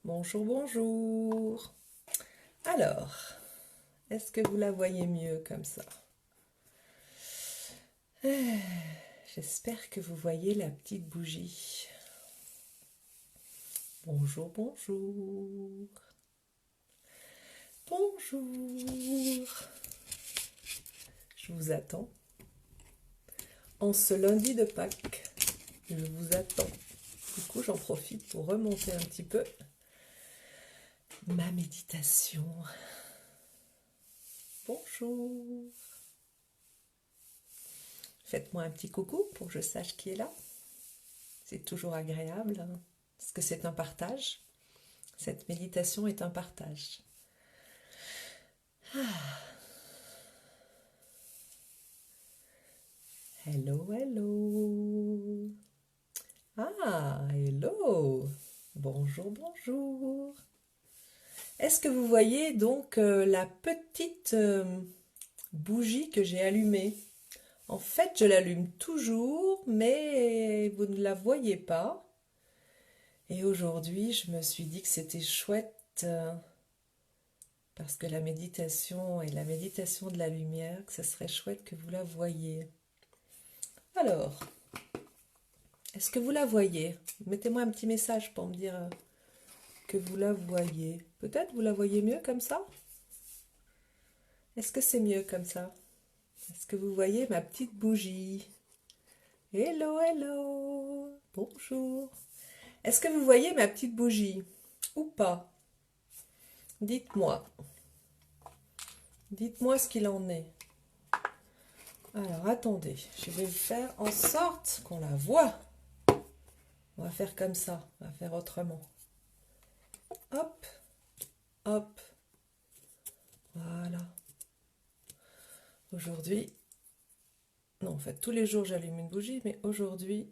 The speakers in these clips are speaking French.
Bonjour, bonjour. Alors, est-ce que vous la voyez mieux comme ça? J'espère que vous voyez la petite bougie. Bonjour, bonjour. Bonjour. Je vous attends. En ce lundi de Pâques, je vous attends. Du coup, j'en profite pour remonter un petit peu ma méditation. Bonjour. Faites-moi un petit coucou pour que je sache qui est là. C'est toujours agréable, hein, parce que c'est un partage. Cette méditation est un partage. Hello, hello. Ah, hello. Bonjour, bonjour. Est-ce que vous voyez donc la petite bougie que j'ai allumée? En fait, je l'allume toujours, mais vous ne la voyez pas. Et aujourd'hui, je me suis dit que c'était chouette parce que la méditation est la méditation de la lumière, que ce serait chouette que vous la voyiez. Alors, est-ce que vous la voyez? Mettez-moi un petit message pour me dire que vous la voyez. Peut-être vous la voyez mieux comme ça? Est-ce que c'est mieux comme ça? Est-ce que vous voyez ma petite bougie? Hello, hello. Bonjour. Est-ce que vous voyez ma petite bougie? Ou pas? Dites-moi. Dites-moi ce qu'il en est. Alors, attendez. Je vais faire en sorte qu'on la voit. On va faire comme ça. On va faire autrement. Hop. Hop. Voilà. Aujourd'hui, non, en fait, tous les jours j'allume une bougie, mais aujourd'hui,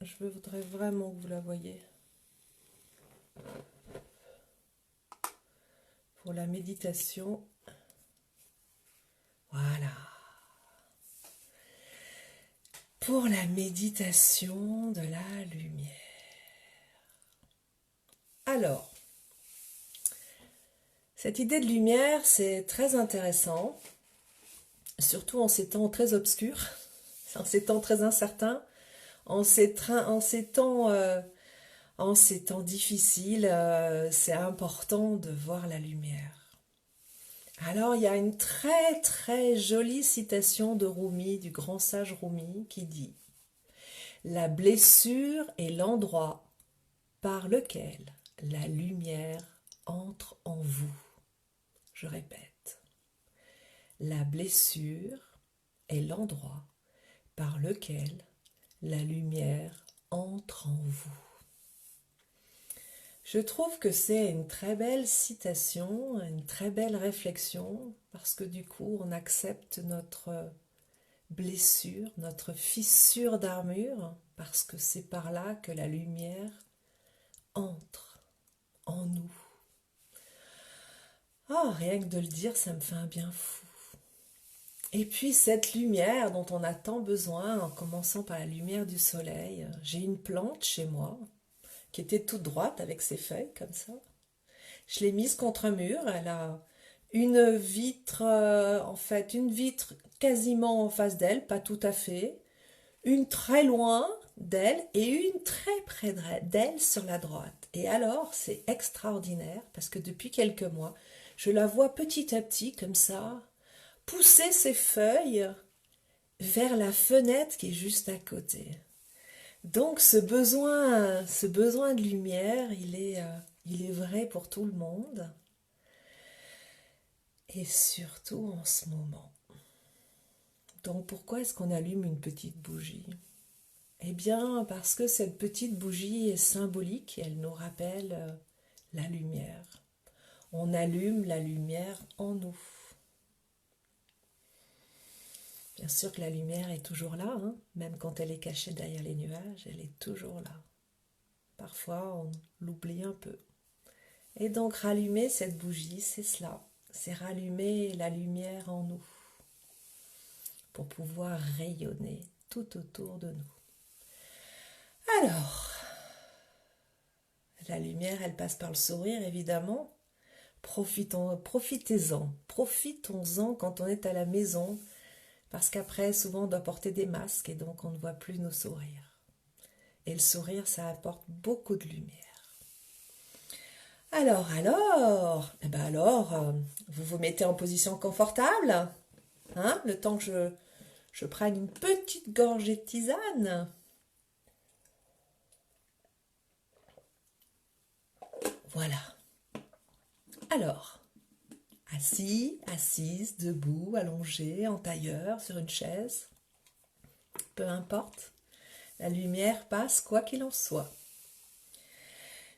je voudrais vraiment que vous la voyez. Pour la méditation. Voilà. Pour la méditation de la lumière. Alors, cette idée de lumière, c'est très intéressant, surtout en ces temps très obscurs, en ces temps très incertains, en ces temps difficiles, c'est important de voir la lumière. Alors, il y a une très très jolie citation de Rumi, du grand sage Rumi, qui dit « La blessure est l'endroit par lequel la lumière entre en vous. » Je répète, la blessure est l'endroit par lequel la lumière entre en vous. Je trouve que c'est une très belle citation, une très belle réflexion, parce que du coup, on accepte notre blessure, notre fissure d'armure, parce que c'est par là que la lumière entre en nous. Oh, rien que de le dire, ça me fait un bien fou. Et puis cette lumière dont on a tant besoin, en commençant par la lumière du soleil, j'ai une plante chez moi qui était toute droite avec ses feuilles comme ça. Je l'ai mise contre un mur, elle a une vitre, une vitre quasiment en face d'elle, pas tout à fait, une très loin d'elle et une très près d'elle sur la droite. Et alors, c'est extraordinaire parce que depuis quelques mois, je la vois petit à petit comme ça, pousser ses feuilles vers la fenêtre qui est juste à côté. Donc ce besoin de lumière, il est vrai pour tout le monde et surtout en ce moment. Donc pourquoi est-ce qu'on allume une petite bougie? Eh bien parce que cette petite bougie est symbolique et elle nous rappelle la lumière. On allume la lumière en nous. Bien sûr que la lumière est toujours là, hein, même quand elle est cachée derrière les nuages, elle est toujours là. Parfois, on l'oublie un peu. Et donc, rallumer cette bougie, c'est cela. C'est rallumer la lumière en nous pour pouvoir rayonner tout autour de nous. Alors, La lumière, elle passe par le sourire, évidemment. Profitez-en. Profitons-en quand on est à la maison, parce qu'après, souvent, on doit porter des masques et donc on ne voit plus nos sourires. Et le sourire, ça apporte beaucoup de lumière. Alors, eh ben alors, vous vous mettez en position confortable, hein, le temps que je prenne une petite gorgée de tisane. Voilà. Alors, assis, assise, debout, allongé, en tailleur, sur une chaise, peu importe, la lumière passe quoi qu'il en soit.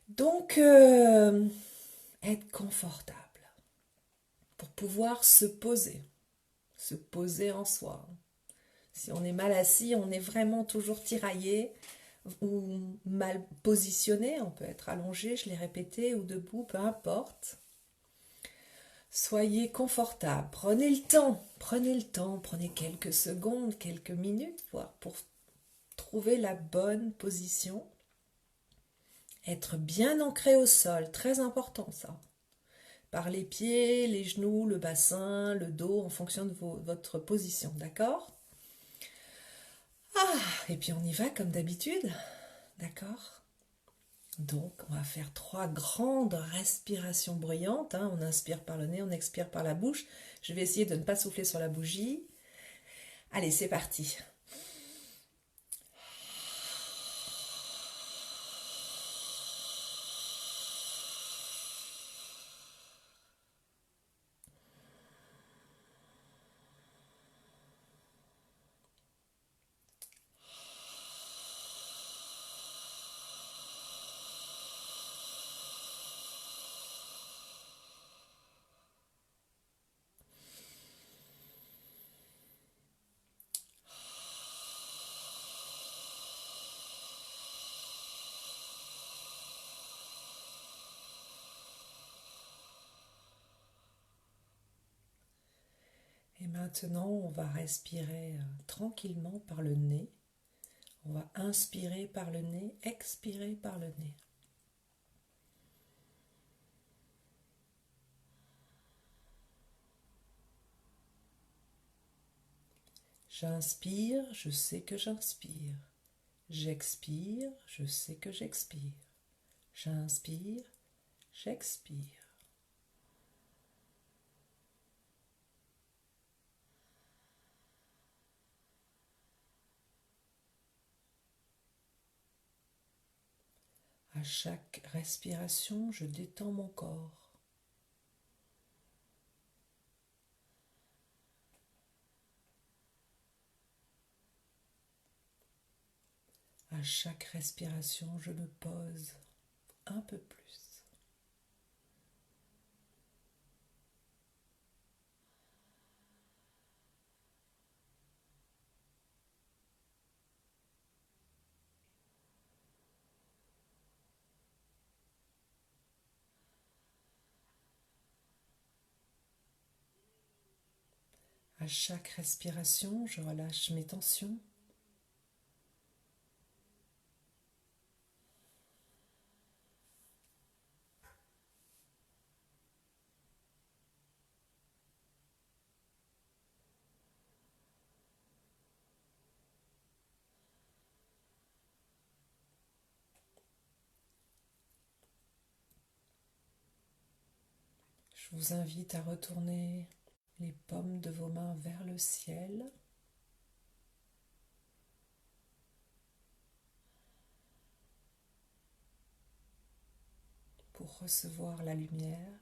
Donc, être confortable pour pouvoir se poser en soi. Si on est mal assis, on est vraiment toujours tiraillé ou mal positionné. On peut être allongé, je l'ai répété, ou debout, peu importe. Soyez confortable, prenez le temps, prenez quelques secondes, quelques minutes, voire pour trouver la bonne position. Être bien ancré au sol, très important ça. Par les pieds, les genoux, le bassin, le dos, en fonction de votre position, d'accord? Et puis on y va comme d'habitude, d'accord? Donc on va faire 3 grandes respirations bruyantes, hein. On inspire par le nez, on expire par la bouche. Je vais essayer de ne pas souffler sur la bougie. Allez, c'est parti. Et maintenant, on va respirer tranquillement par le nez. On va inspirer par le nez, expirer par le nez. J'inspire, je sais que j'inspire. J'expire, je sais que j'expire. J'inspire, j'expire. À chaque respiration, je détends mon corps. À chaque respiration, je me pose un peu plus. À chaque respiration, je relâche mes tensions. Je vous invite à retourner les paumes de vos mains vers le ciel. Pour recevoir la lumière.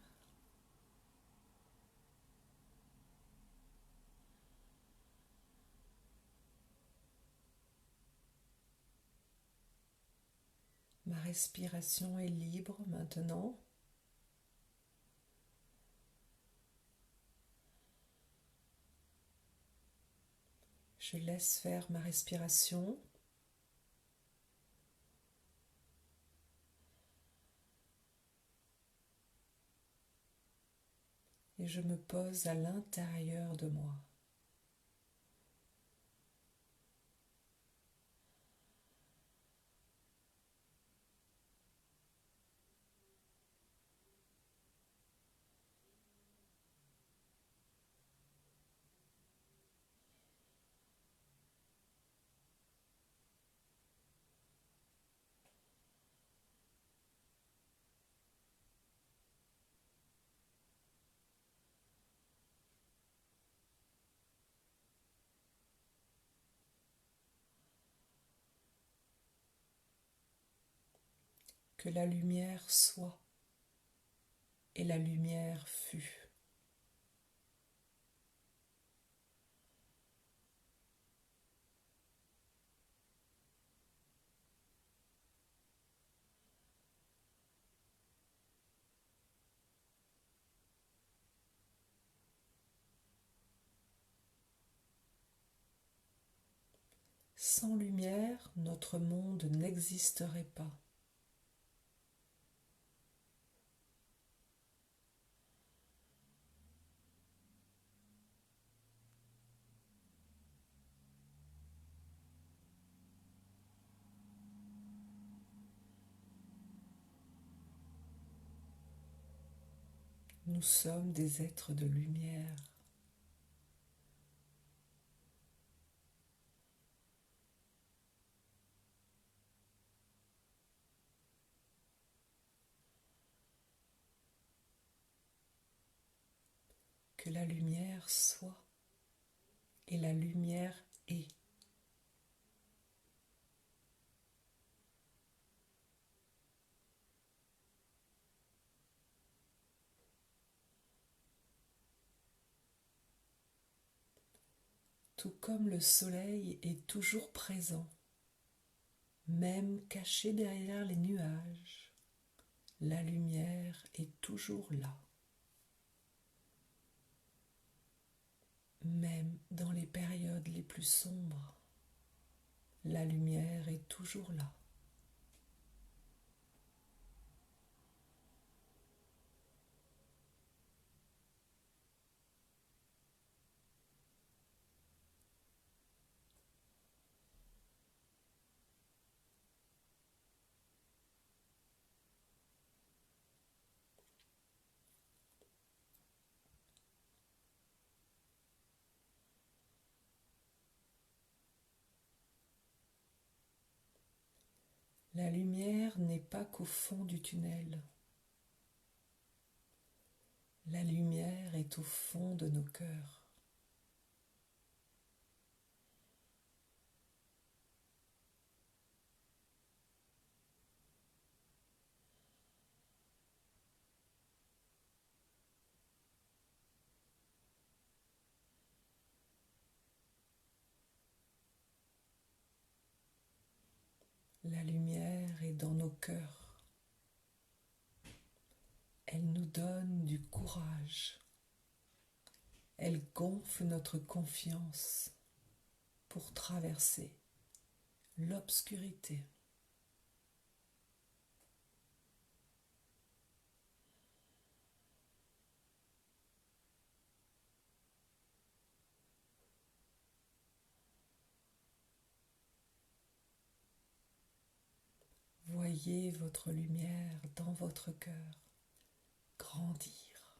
Ma respiration est libre maintenant. Je laisse faire ma respiration. Et je me pose à l'intérieur de moi. Que la lumière soit et la lumière fut. Sans lumière, notre monde n'existerait pas. Nous sommes des êtres de lumière. Que la lumière soit et la lumière est. Tout comme le soleil est toujours présent, même caché derrière les nuages, la lumière est toujours là. Même dans les périodes les plus sombres, la lumière est toujours là. La lumière n'est pas qu'au fond du tunnel. La lumière est au fond de nos cœurs. La lumière est dans nos cœurs. Elle nous donne du courage. Elle gonfle notre confiance pour traverser l'obscurité. Voyez votre lumière dans votre cœur grandir,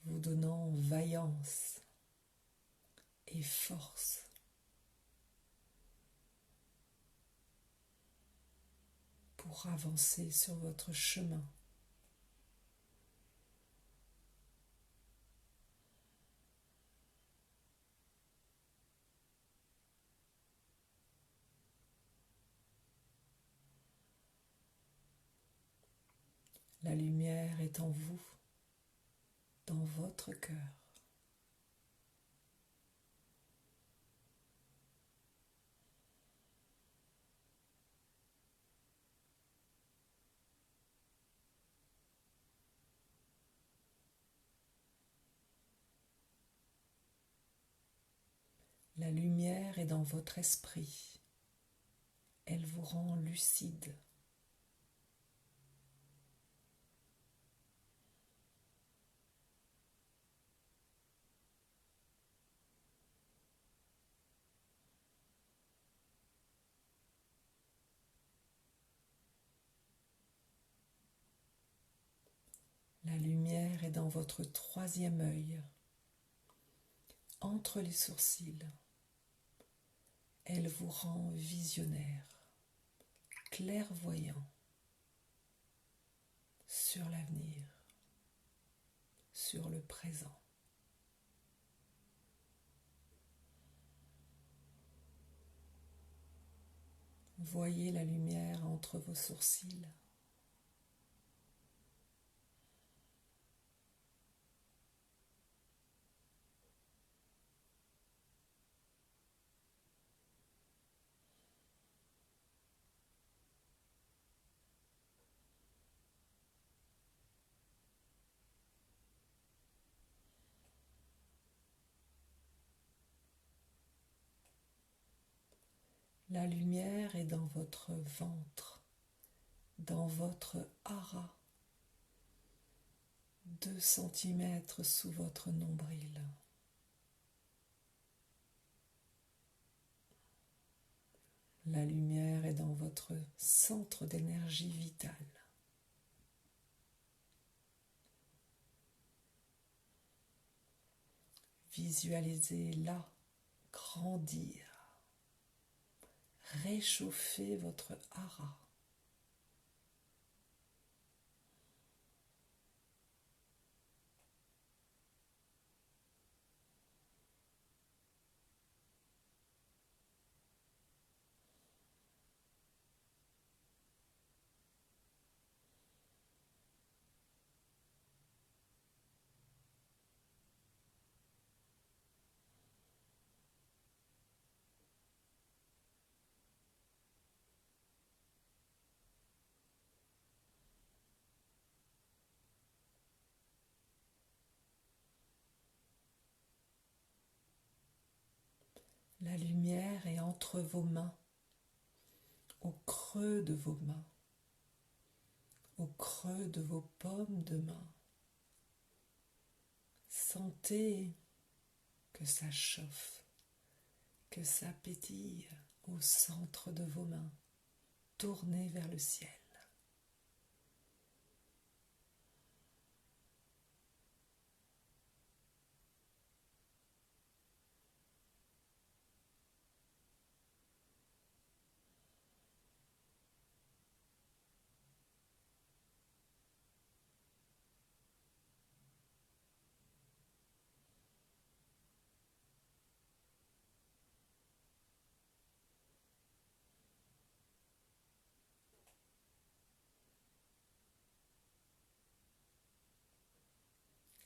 vous donnant vaillance et force pour avancer sur votre chemin. La lumière est en vous, dans votre cœur. La lumière est dans votre esprit. Elle vous rend lucide. La lumière est dans votre troisième œil, entre les sourcils. Elle vous rend visionnaire, clairvoyant sur l'avenir, sur le présent. Voyez la lumière entre vos sourcils. La lumière est dans votre ventre, dans votre hara, 2 centimètres sous votre nombril. La lumière est dans votre centre d'énergie vitale. Visualisez-la grandir, réchauffer votre hara. La lumière est entre vos mains, au creux de vos mains, au creux de vos paumes de main. Sentez que ça chauffe, que ça pétille au centre de vos mains, tournez vers le ciel.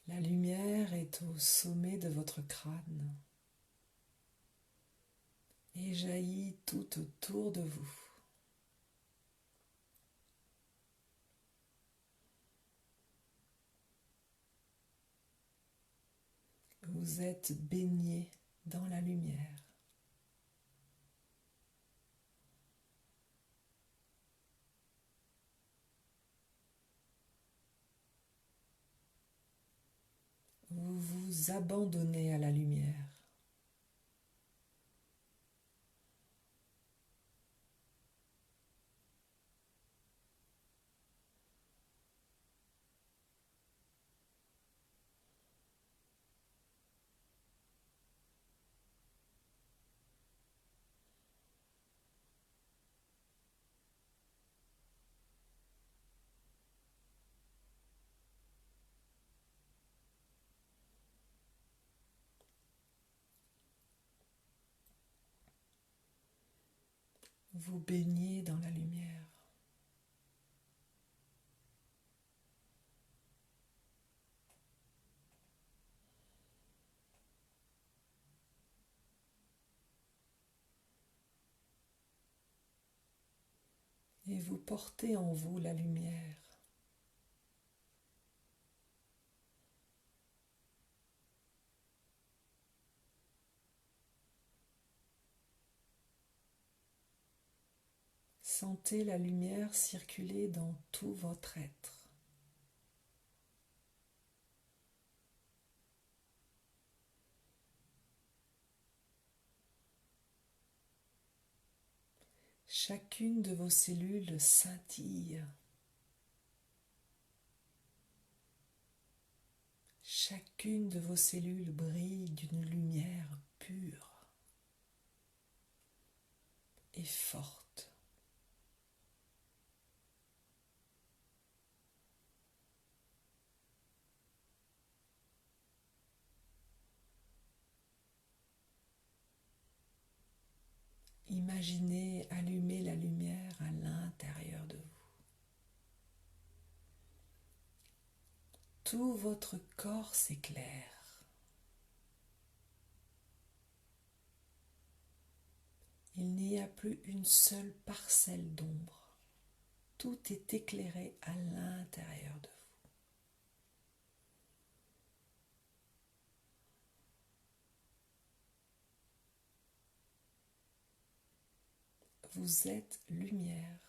La lumière est au sommet de votre crâne et jaillit tout autour de vous. Vous êtes baigné dans la lumière. Vous vous abandonnez à la lumière. Vous baignez dans la lumière. Et vous portez en vous la lumière. Sentez la lumière circuler dans tout votre être. Chacune de vos cellules scintille. Chacune de vos cellules brille d'une lumière pure et forte. Imaginez allumer la lumière à l'intérieur de vous. Tout votre corps s'éclaire. Il n'y a plus une seule parcelle d'ombre. Tout est éclairé à l'intérieur de vous. Vous êtes lumière.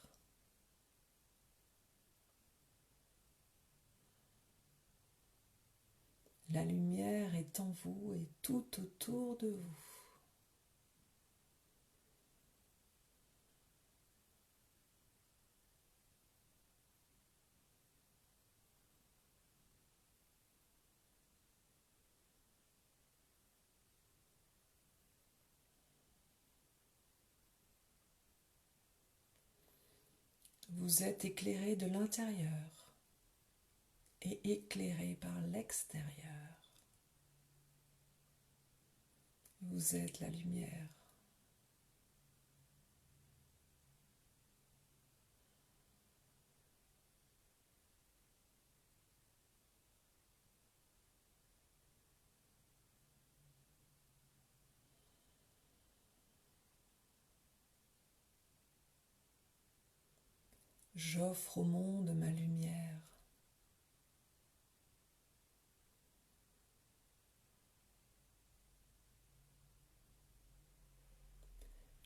La lumière est en vous et tout autour de vous. Vous êtes éclairé de l'intérieur et éclairé par l'extérieur. Vous êtes la lumière. J'offre au monde ma lumière.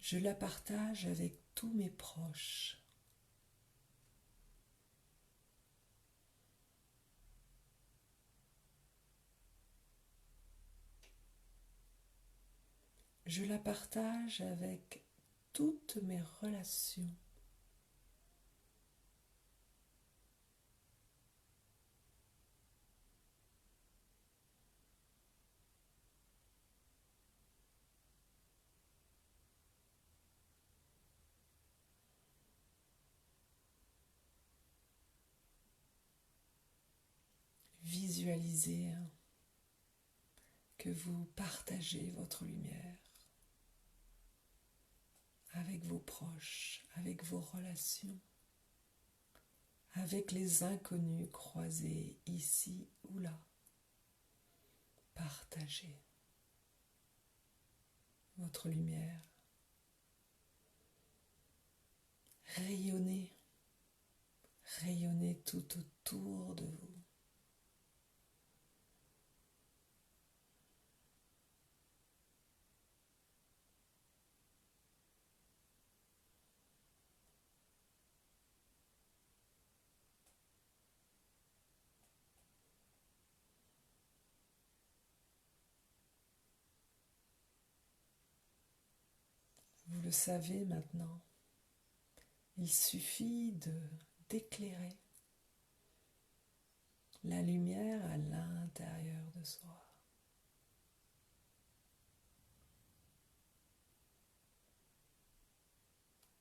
Je la partage avec tous mes proches. Je la partage avec toutes mes relations. Visualisez que vous partagez votre lumière avec vos proches, avec vos relations, avec les inconnus croisés ici ou là. Partagez votre lumière. Rayonnez, rayonnez tout autour de vous. Vous le savez maintenant, il suffit d'éclairer la lumière à l'intérieur de soi.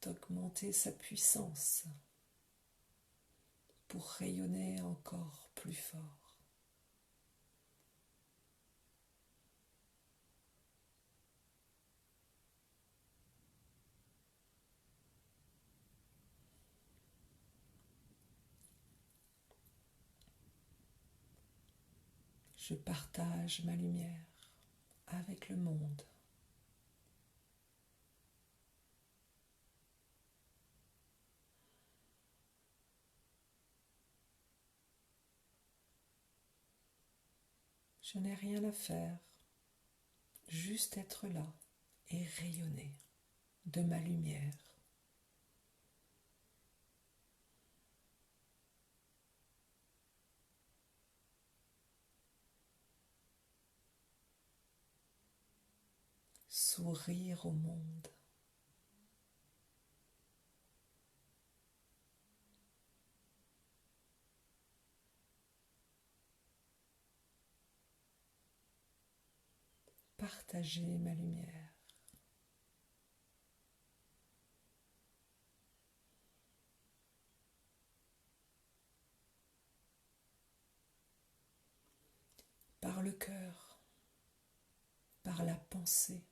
D'augmenter sa puissance pour rayonner encore plus fort. Je partage ma lumière avec le monde. Je n'ai rien à faire, juste être là et rayonner de ma lumière. Sourire au monde. Partager ma lumière. Par le cœur, par la pensée,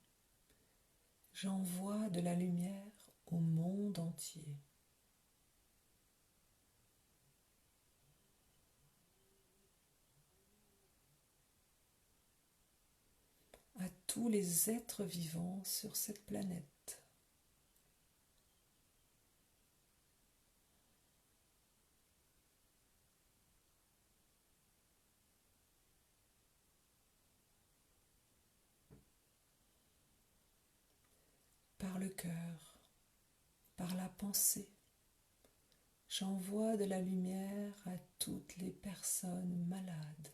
J'envoie de la lumière au monde entier. À tous les êtres vivants sur cette planète. Par le cœur, par la pensée, j'envoie de la lumière à toutes les personnes malades.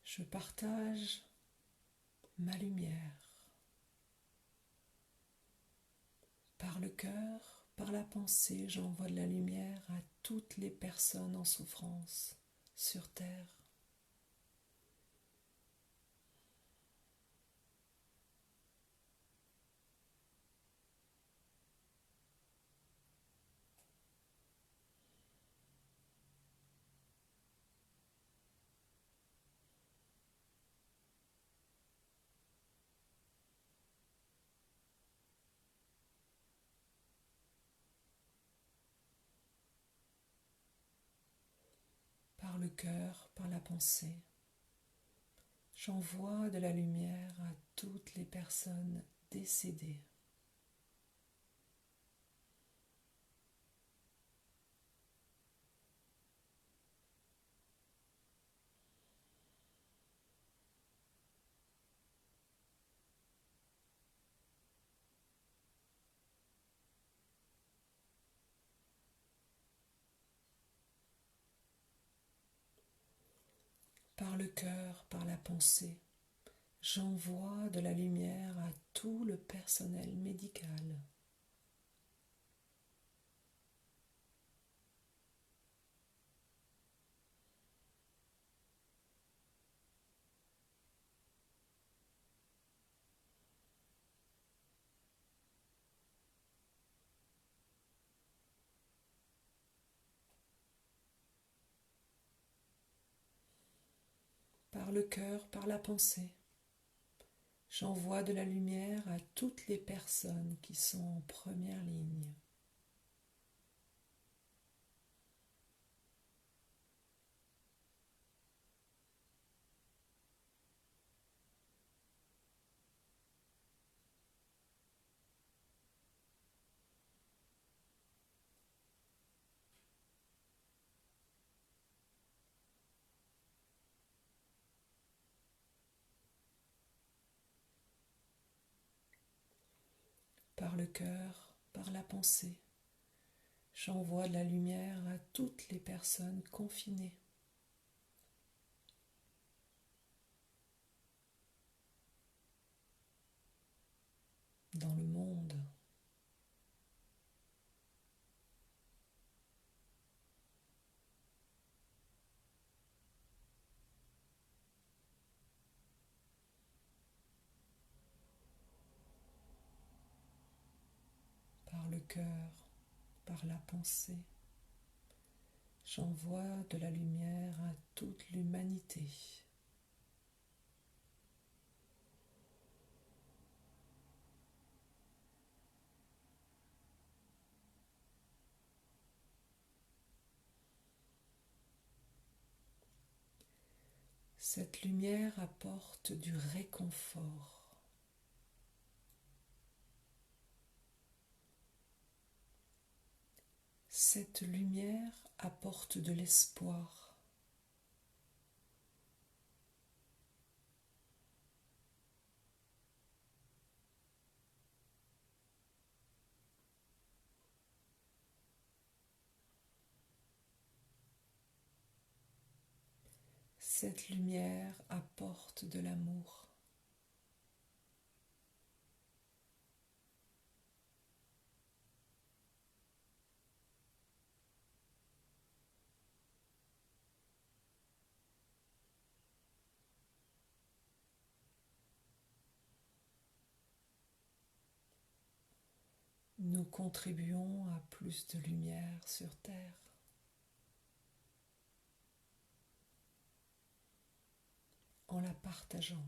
Je partage ma lumière. Par le cœur, par la pensée, j'envoie de la lumière à toutes les personnes en souffrance sur Terre. Par le cœur, par la pensée, j'envoie de la lumière à toutes les personnes décédées. Par le cœur, par la pensée, j'envoie de la lumière à tout le personnel médical. Par le cœur, par la pensée, j'envoie de la lumière à toutes les personnes qui sont en première ligne. Par le cœur, par la pensée, j'envoie de la lumière à toutes les personnes confinées. Dans le monde. Par le cœur, par la pensée, j'envoie de la lumière à toute l'humanité. Cette lumière apporte du réconfort. Cette lumière apporte de l'espoir. Cette lumière apporte de l'amour. Nous contribuons à plus de lumière sur Terre. En la partageant.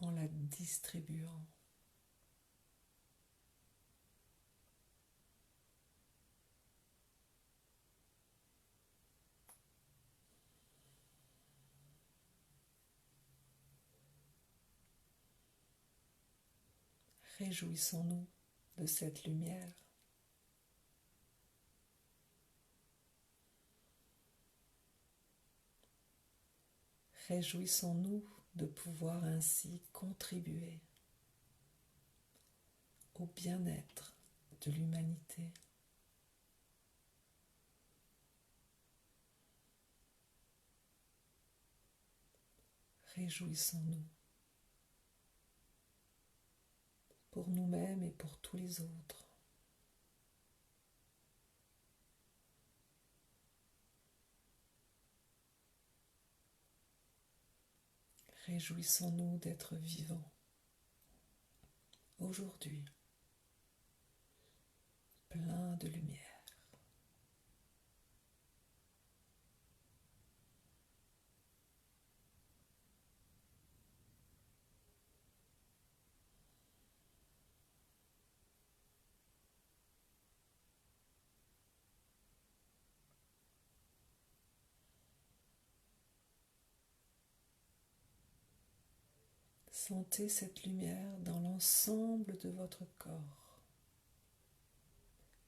En la distribuant. Réjouissons-nous de cette lumière. Réjouissons-nous de pouvoir ainsi contribuer au bien-être de l'humanité. Réjouissons-nous pour nous-mêmes et pour tous les autres. Réjouissons-nous d'être vivants aujourd'hui, plein de lumière. Sentez cette lumière dans l'ensemble de votre corps.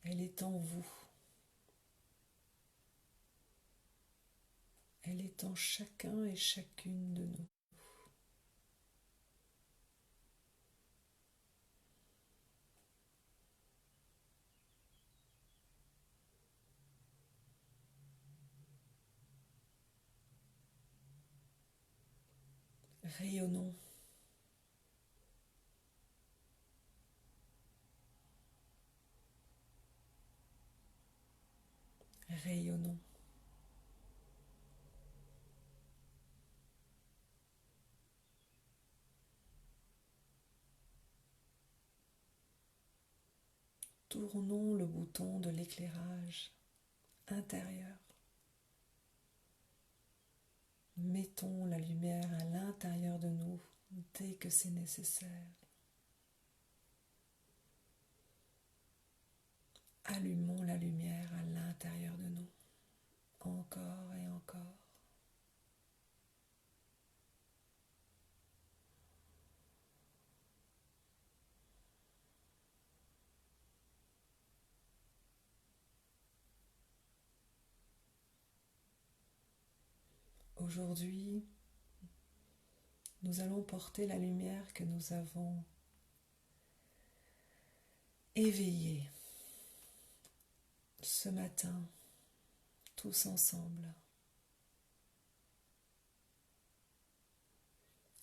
Elle est en vous. Elle est en chacun et chacune de nous. Rayonnons. Rayonnons. Tournons le bouton de l'éclairage intérieur. Mettons la lumière à l'intérieur de nous dès que c'est nécessaire. Allumons la lumière à l'intérieur de nous, encore et encore. Aujourd'hui, nous allons porter la lumière que nous avons éveillée ce matin, tous ensemble.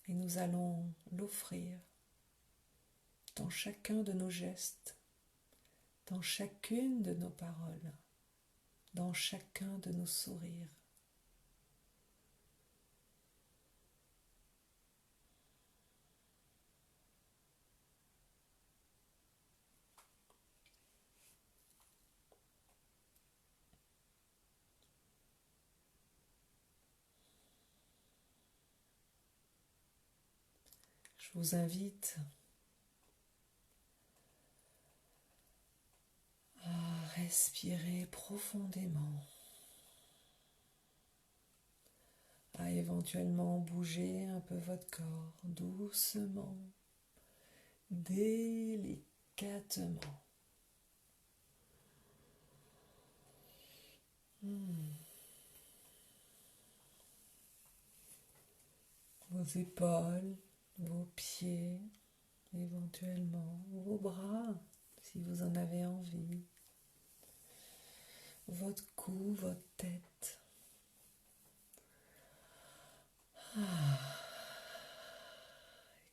Et nous allons l'offrir dans chacun de nos gestes, dans chacune de nos paroles, dans chacun de nos sourires. Je vous invite à respirer profondément, à éventuellement bouger un peu votre corps doucement, délicatement. Vos épaules, vos pieds, éventuellement vos bras, si vous en avez envie, votre cou, votre tête.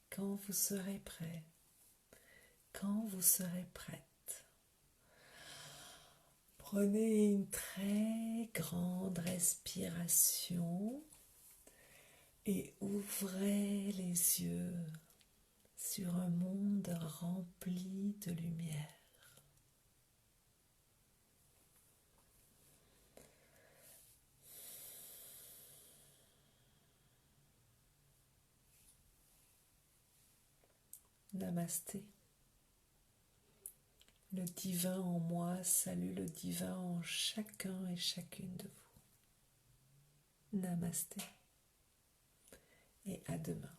Quand vous serez prêt, quand vous serez prête, prenez une très grande respiration et ouvrez les yeux sur un monde rempli de lumière. Namasté. Le divin en moi salue le divin en chacun et chacune de vous. Namasté. Et à demain.